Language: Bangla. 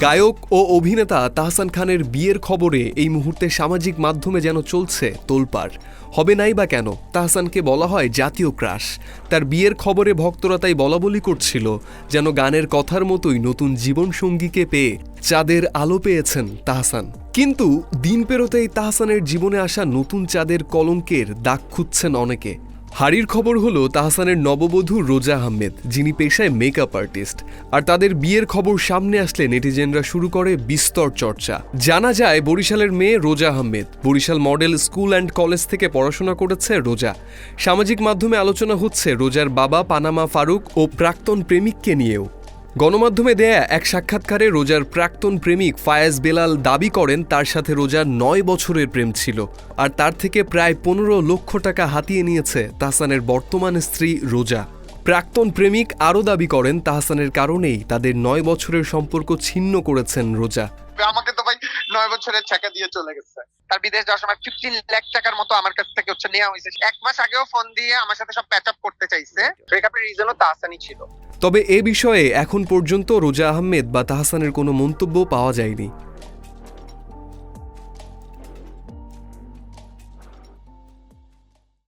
গায়ক ও অভিনেতা তাহসান খানের বিয়ের খবরে এই মুহূর্তে সামাজিক মাধ্যমে যেন চলছে তোলপাড়। হবে নাই বা কেন, তাহসানকে বলা হয় জাতীয় ক্রাশ। তার বিয়ের খবরে ভক্তরা তাই বলাবলি করছিল যেন গানের কথার মতোই নতুন জীবনসঙ্গীকে পেয়ে চাঁদের আলো পেয়েছেন তাহসান। কিন্তু দিন পেরোতেই তাহসানের জীবনে আসা নতুন চাঁদের কলঙ্কের দাগ খুঁজছেন অনেকে। হারির খবর হলো তাহসানের নববধূ রোজা আহমেদ, যিনি পেশায় মেকআপ আর্টিস্ট। আর তাদের বিয়ের খবর সামনে আসলে নেটিজেনরা শুরু করে বিস্তর চর্চা। জানা যায় বরিশালের মেয়ে Roja Ahmed. Barishal model school and college থেকে পড়াশোনা করেছে রোজা। সামাজিক মাধ্যমে আলোচনা হচ্ছে রোজার বাবা পানামা ফারুক ও প্রাক্তন প্রেমিককে নিয়েও। গণমাধ্যমে দেয়া এক সাক্ষাৎকারে রোজার প্রাক্তন প্রেমিক ফায়াজ বেলাল দাবি করেন তার সাথে রোজার 9 বছরের প্রেম ছিল, আর তার থেকে প্রায় 15 লক্ষ টাকা হাতিয়ে নিয়েছে তাহসানের বর্তমান স্ত্রী রোজা। প্রাক্তন প্রেমিক আরও দাবি করেন তাহসানের কারণেই তাদের 9 বছরের সম্পর্ক ছিন্ন করেছেন রোজা। আমাকে তো ভাই 9 বছরের টাকা দিয়ে চলে গেছে। তার বিদেশ যাওয়ার সময় 15 লাখ টাকার মতো আমার কাছ থেকে নেওয়া হয়েছে। 1 মাস আগেও ফোন দিয়ে আমার সাথে সব প্যাচ আপ করতে চাইছে। ব্রেকআপের রিজনও তাহসানই ছিল। তবে এ বিষয়ে এখন পর্যন্ত রোজা আহমেদ বা তাহসানের কোনো মন্তব্য পাওয়া যায়নি।